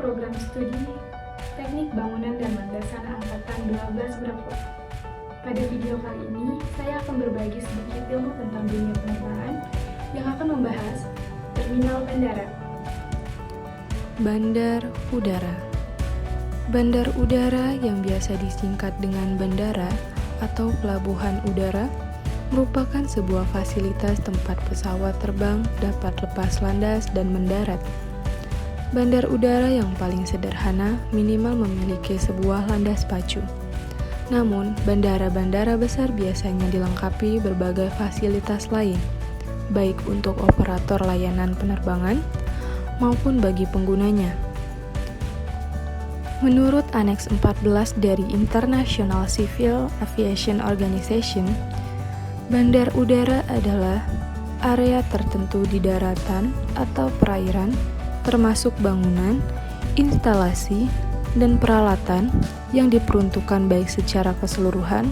program studi Teknik Bangunan dan Landasan Angkatan 12 Bravo. Pada video kali ini, saya akan berbagi sedikit ilmu tentang dunia penerbangan yang akan membahas terminal bandara. Bandar udara. Bandar udara yang biasa disingkat dengan bandara atau pelabuhan udara merupakan sebuah fasilitas tempat pesawat terbang dapat lepas landas dan mendarat. Bandar udara yang paling sederhana minimal memiliki sebuah landas pacu. Namun, bandara-bandara besar biasanya dilengkapi berbagai fasilitas lain, baik untuk operator layanan penerbangan maupun bagi penggunanya. Menurut Aneks 14 dari International Civil Aviation Organization, bandar udara adalah area tertentu di daratan atau perairan, termasuk bangunan, instalasi, dan peralatan yang diperuntukkan baik secara keseluruhan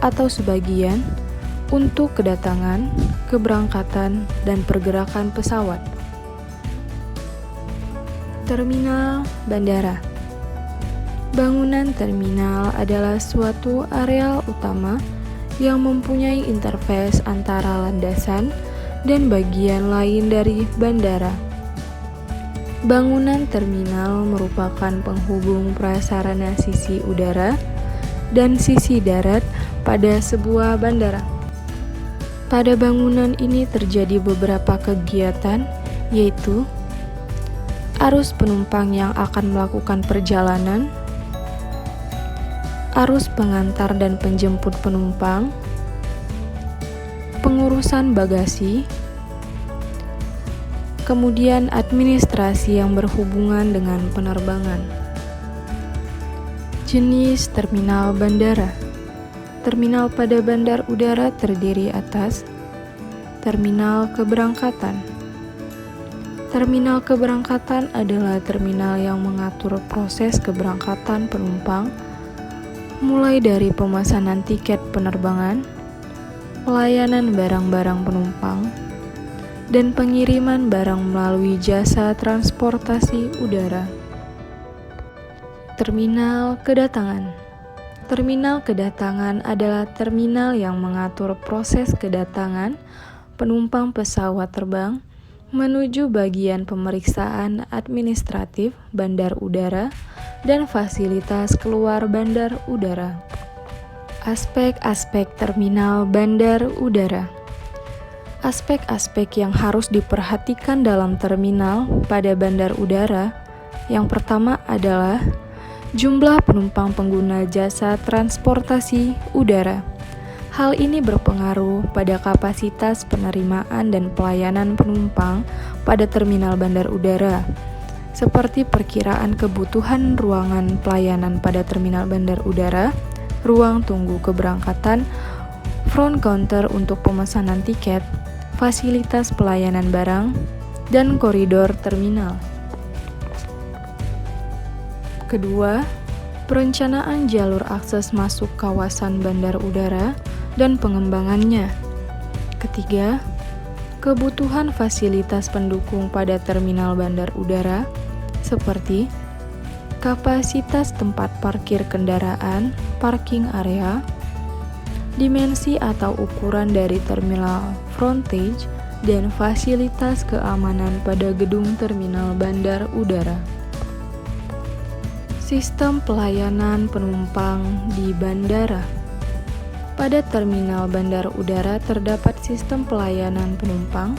atau sebagian untuk kedatangan, keberangkatan, dan pergerakan pesawat. Terminal bandara. Bangunan terminal adalah suatu areal utama yang mempunyai interface antara landasan dan bagian lain dari bandara. Bangunan terminal merupakan penghubung prasarana sisi udara dan sisi darat pada sebuah bandara. Pada bangunan ini terjadi beberapa kegiatan, yaitu arus penumpang yang akan melakukan perjalanan, arus pengantar dan penjemput penumpang, pengurusan bagasi, kemudian administrasi yang berhubungan dengan penerbangan. Jenis terminal bandara. Terminal pada bandar udara terdiri atas terminal keberangkatan. Terminal keberangkatan adalah terminal yang mengatur proses keberangkatan penumpang, mulai dari pemesanan tiket penerbangan, pelayanan barang-barang penumpang, dan pengiriman barang melalui jasa transportasi udara. Terminal kedatangan. Terminal kedatangan adalah terminal yang mengatur proses kedatangan penumpang pesawat terbang menuju bagian pemeriksaan administratif bandar udara dan fasilitas keluar bandar udara. Aspek-aspek terminal bandar udara. Aspek-aspek yang harus diperhatikan dalam terminal pada bandar udara, yang pertama adalah jumlah penumpang pengguna jasa transportasi udara. Hal ini berpengaruh pada kapasitas penerimaan dan pelayanan penumpang pada terminal bandar udara, seperti perkiraan kebutuhan ruangan pelayanan pada terminal bandar udara, ruang tunggu keberangkatan, front counter untuk pemesanan tiket, fasilitas pelayanan barang, dan koridor terminal. Kedua, perencanaan jalur akses masuk kawasan bandar udara dan pengembangannya. Ketiga, kebutuhan fasilitas pendukung pada terminal bandar udara, seperti kapasitas tempat parkir kendaraan, parking area, dimensi atau ukuran dari terminal frontage, dan fasilitas keamanan pada gedung terminal bandar udara. Sistem pelayanan penumpang di bandara. Pada terminal bandar udara terdapat sistem pelayanan penumpang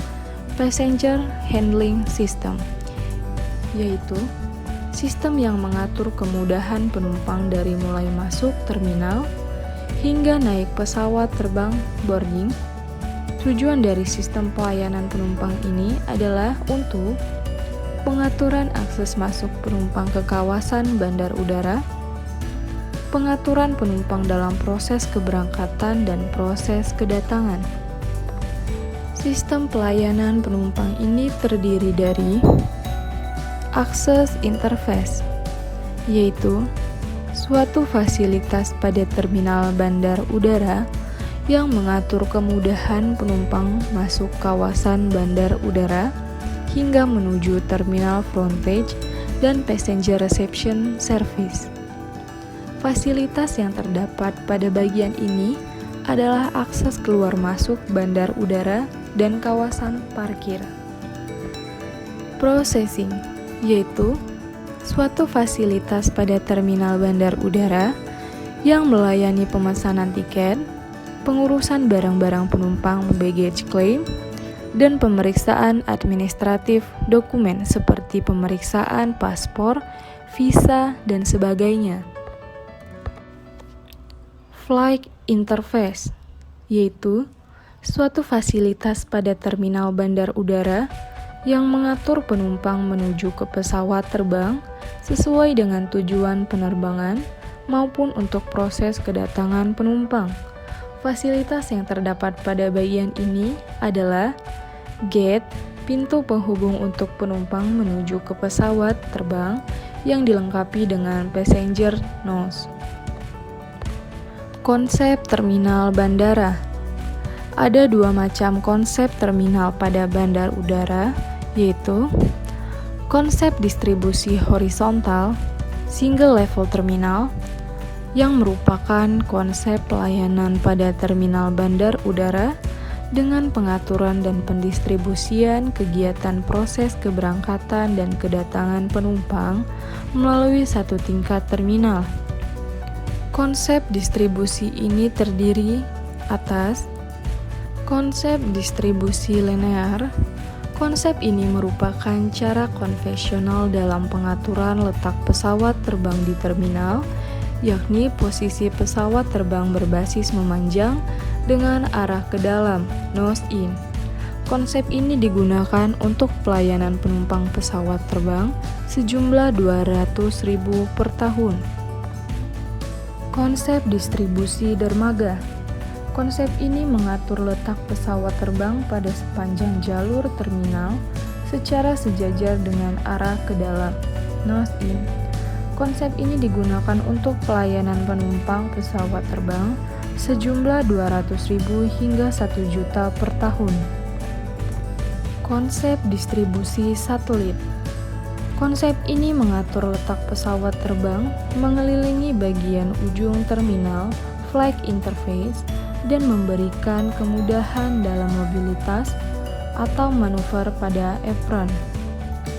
passenger handling system, yaitu sistem yang mengatur kemudahan penumpang dari mulai masuk terminal hingga naik pesawat terbang boarding. Tujuan dari sistem pelayanan penumpang ini adalah untuk pengaturan akses masuk penumpang ke kawasan bandar udara, pengaturan penumpang dalam proses keberangkatan dan proses kedatangan. Sistem pelayanan penumpang ini terdiri dari akses interface, yaitu suatu fasilitas pada terminal bandar udara yang mengatur kemudahan penumpang masuk kawasan bandar udara hingga menuju terminal frontage dan passenger reception service. Fasilitas yang terdapat pada bagian ini adalah akses keluar masuk bandar udara dan kawasan parkir. Processing, yaitu suatu fasilitas pada terminal bandar udara yang melayani pemesanan tiket, pengurusan barang-barang penumpang baggage claim, dan pemeriksaan administratif dokumen seperti pemeriksaan paspor, visa, dan sebagainya. Flight interface, yaitu suatu fasilitas pada terminal bandar udara yang mengatur penumpang menuju ke pesawat terbang sesuai dengan tujuan penerbangan maupun untuk proses kedatangan penumpang. Fasilitas yang terdapat pada bagian ini adalah gate, pintu penghubung untuk penumpang menuju ke pesawat terbang yang dilengkapi dengan passenger nose. Konsep terminal bandara. Ada dua macam konsep terminal pada bandar udara, yaitu konsep distribusi horizontal, single level terminal, yang merupakan konsep pelayanan pada terminal bandar udara dengan pengaturan dan pendistribusian kegiatan proses keberangkatan dan kedatangan penumpang melalui satu tingkat terminal. Konsep distribusi ini terdiri atas konsep distribusi linear. Konsep ini merupakan cara konvensional dalam pengaturan letak pesawat terbang di terminal, yakni posisi pesawat terbang berbasis memanjang dengan arah ke dalam, nose in. Konsep ini digunakan untuk pelayanan penumpang pesawat terbang sejumlah 200.000 per tahun. Konsep distribusi dermaga. Konsep ini mengatur letak pesawat terbang pada sepanjang jalur terminal secara sejajar dengan arah ke dalam, nose in. Konsep ini digunakan untuk pelayanan penumpang pesawat terbang sejumlah 200.000 hingga 1 juta per tahun. Konsep distribusi satelit. Konsep ini mengatur letak pesawat terbang mengelilingi bagian ujung terminal flight interface dan memberikan kemudahan dalam mobilitas atau manuver pada apron.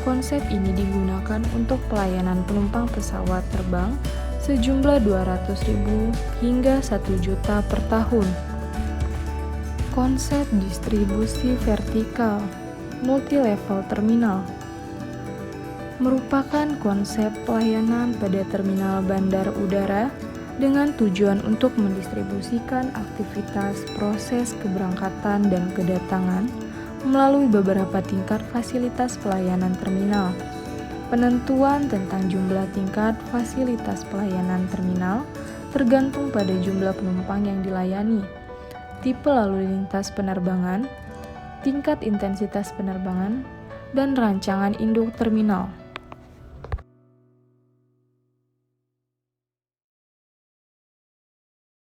Konsep ini digunakan untuk pelayanan penumpang pesawat terbang sejumlah 200.000 hingga 1 juta per tahun. Konsep distribusi vertikal, multi-level terminal, merupakan konsep pelayanan pada terminal bandar udara dengan tujuan untuk mendistribusikan aktivitas proses keberangkatan dan kedatangan melalui beberapa tingkat fasilitas pelayanan terminal. Penentuan tentang jumlah tingkat fasilitas pelayanan terminal tergantung pada jumlah penumpang yang dilayani, tipe lalu lintas penerbangan, tingkat intensitas penerbangan, dan rancangan induk terminal.